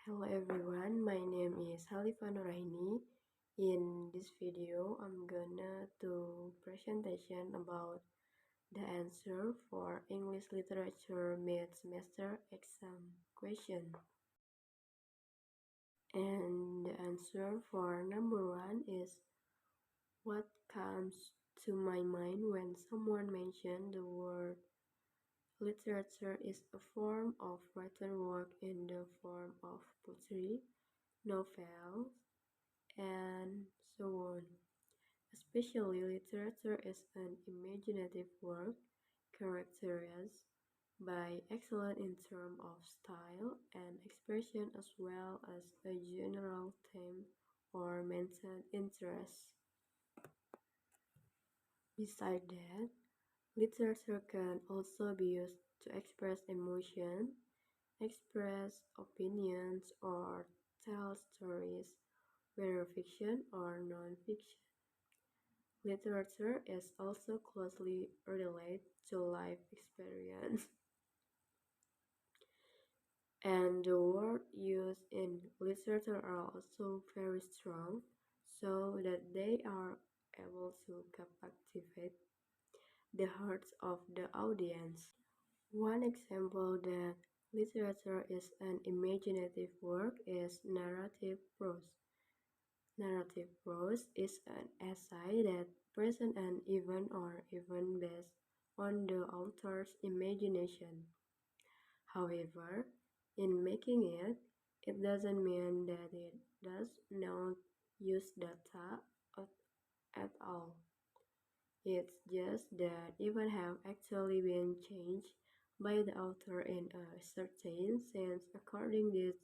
Hello everyone, my name is Nuraini. In this video, I'm gonna do presentation about the answer for English Literature mid-semester exam question. And the answer for number 1 is what comes to my mind when someone mentions the word literature is a form of written work in the form of poetry, novels, and so on. Especially literature is an imaginative work characterized by excellence in terms of style and expression as well as a general theme or mental interest. Besides that, literature can also be used to express emotion, express opinions, or tell stories, whether fiction or non-fiction. Literature is also closely related to life experience, and the words used in literature are also very strong, so that they are able to captivate the hearts of the audience. One example that literature is an imaginative work is narrative prose. Narrative prose is an essay that presents an event or event based on the author's imagination. However, in making it, it doesn't mean that it does not use data at all. It's just that events have actually been changed by the author in a certain sense according to its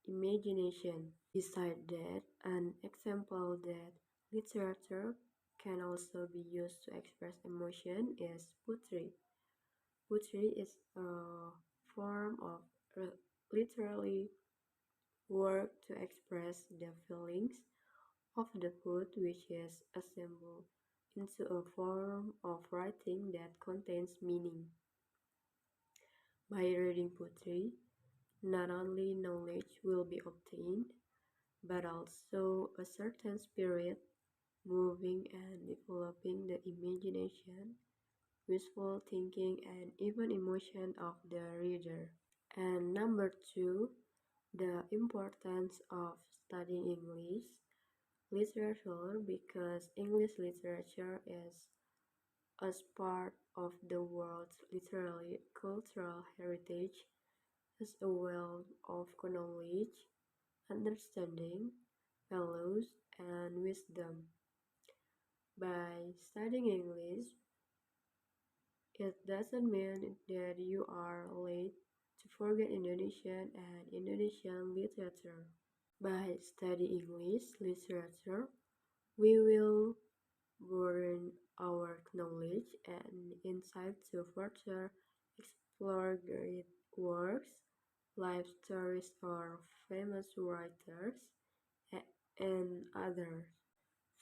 imagination. Besides that, an example that literature can also be used to express emotion is poetry. Poetry is a form of literary work to express the feelings of the poet, which is assembled into a form of writing that contains meaning. By reading poetry, not only knowledge will be obtained, but also a certain spirit moving and developing the imagination, wishful thinking, and even emotion of the reader. And number 2, the importance of studying English literature, because English literature is as part of the world's literary cultural heritage as a wealth of knowledge, understanding, values, and wisdom. By studying English, it doesn't mean that you are late to forget Indonesian and Indonesian literature. By studying English literature, we will broaden our knowledge and insight to further explore great works, life stories of famous writers, and others.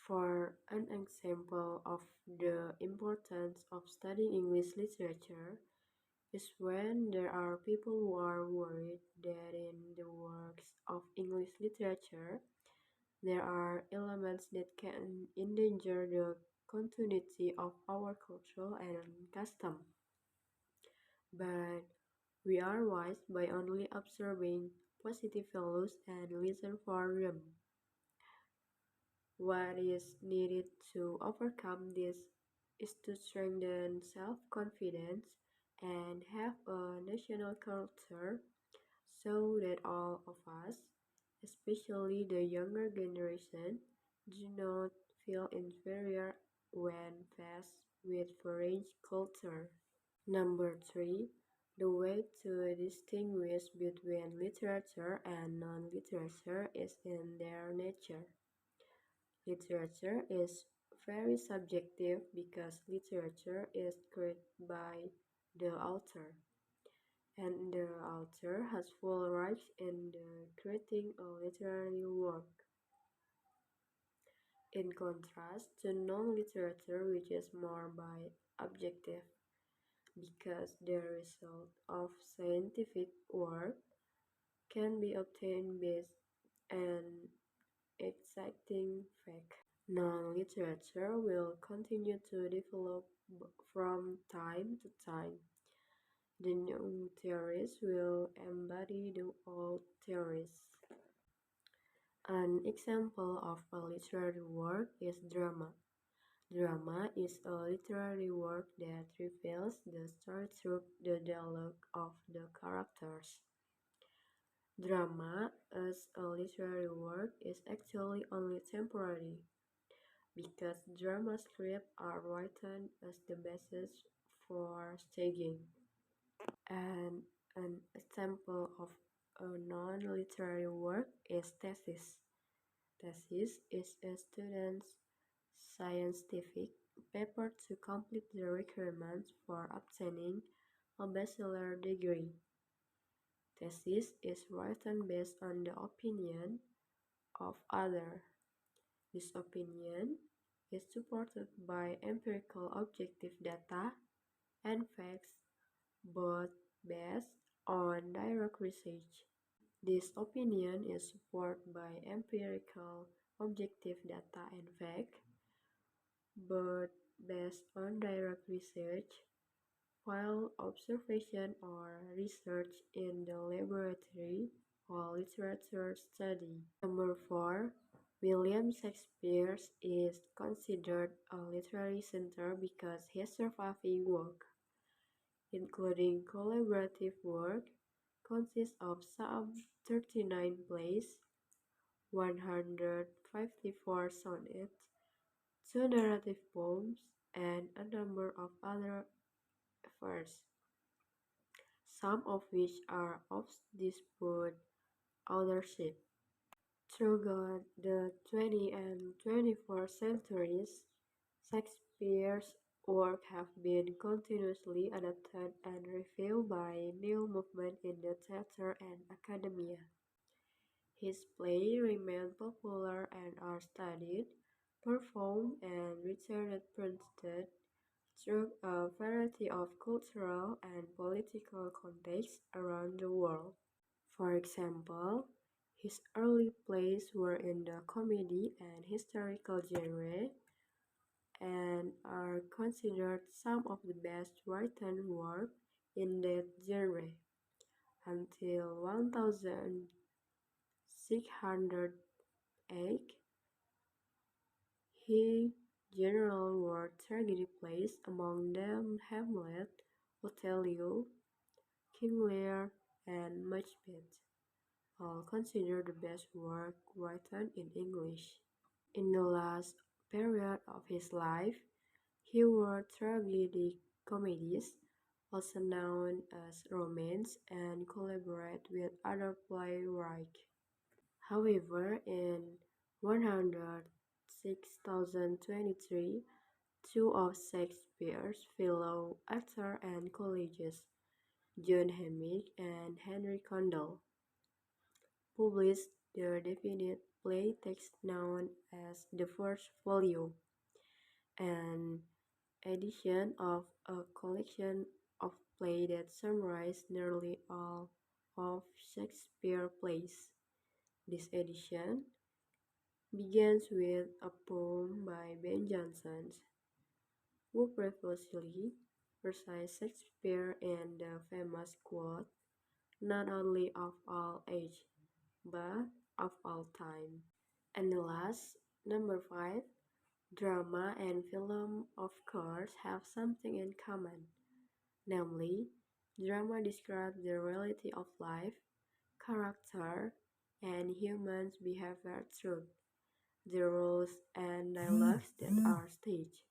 For an example of the importance of studying English literature is when there are people who are worried that in the works of English literature there are elements that can endanger the continuity of our culture and custom. But we are wise by only observing positive values and listen for them. What is needed to overcome this is to strengthen self-confidence and have a national culture so that all of us, especially the younger generation, do not feel inferior when faced with foreign culture. Number 3, the way to distinguish between literature and non-literature is in their nature. Literature is very subjective because literature is created by the author, and the author has full rights in the creating a literary work. In contrast to non-literature, which is more by objective, because the result of scientific work can be obtained based on exacting fact. Non-literature will continue to develop from time to time. The new theories will embody the old theories. An example of a literary work is drama. Drama is a literary work that reveals the story through the dialogue of the characters. Drama as a literary work is actually only temporary, because drama scripts are written as the basis for staging. And an example of a non-literary work is thesis. Thesis is a student's scientific paper to complete the requirements for obtaining a bachelor degree. Thesis is written based on the opinion of others. This opinion is supported by empirical objective data and facts, both based on direct research. This opinion is supported by empirical objective data and facts, both based on direct research, field observation, or research in the laboratory or literature study. Number 4. William Shakespeare is considered a literary center because his surviving work, including collaborative work, consists of some 39 plays, 154 sonnets, 2 narrative poems, and a number of other affairs, some of which are of disputed authorship. Throughout the 20th and 21st centuries, Shakespeare's work have been continuously adapted and reviewed by new movements in the theater and academia. His plays remain popular and are studied, performed, and returned printed through a variety of cultural and political contexts around the world. For example, his early plays were in the comedy and historical genre and are considered some of the best written work in that genre. Until 1608, he generally wrote tragedy plays, among them Hamlet, Othello, King Lear, and Macbeth, all considered the best work written in English. In the last period of his life, he wrote tragedy comedies, also known as romance, and collaborated with other playwrights. However, in 106,023, two of Shakespeare's fellow actors and colleagues, John Hamish and Henry Condell, published their definite play text known as the first volume, an edition of a collection of plays that summarize nearly all of Shakespeare's plays. This edition begins with a poem by Ben Jonson, who previously criticized Shakespeare in the famous quote, "Not only of all age, but of all time." And the last, number 5, drama and film of course have something in common. Namely, drama describes the reality of life, character, and human behavior through the roles and dialogues that are staged.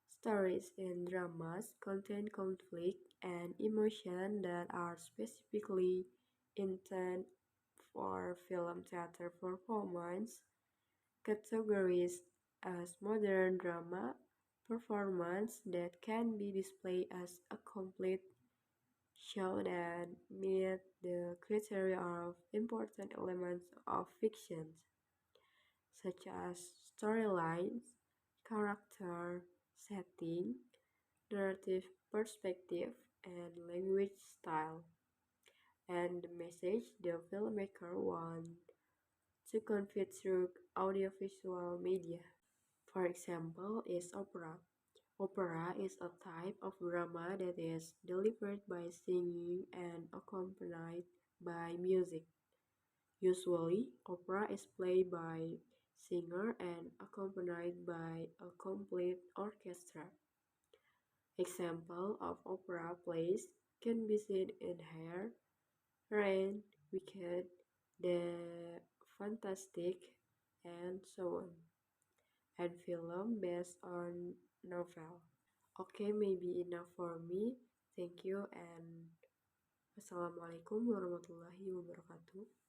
Stories in dramas contain conflict and emotion that are specifically intended for film theater performance, categorized as modern drama performance that can be displayed as a complete show that meet the criteria of important elements of fiction, such as storylines, character, setting, narrative perspective, and language style. and the message the filmmaker wants to convey through audiovisual media. For example, is opera. Opera is a type of drama that is delivered by singing and accompanied by music. Usually, opera is played by singer and accompanied by a complete orchestra. Example of opera plays can be seen in Hair, Rain, Wicked, The Fantastic, and so on, and film based on novel. Okay, maybe enough for me. Thank you and Wassalamualaikum warahmatullahi wabarakatuh.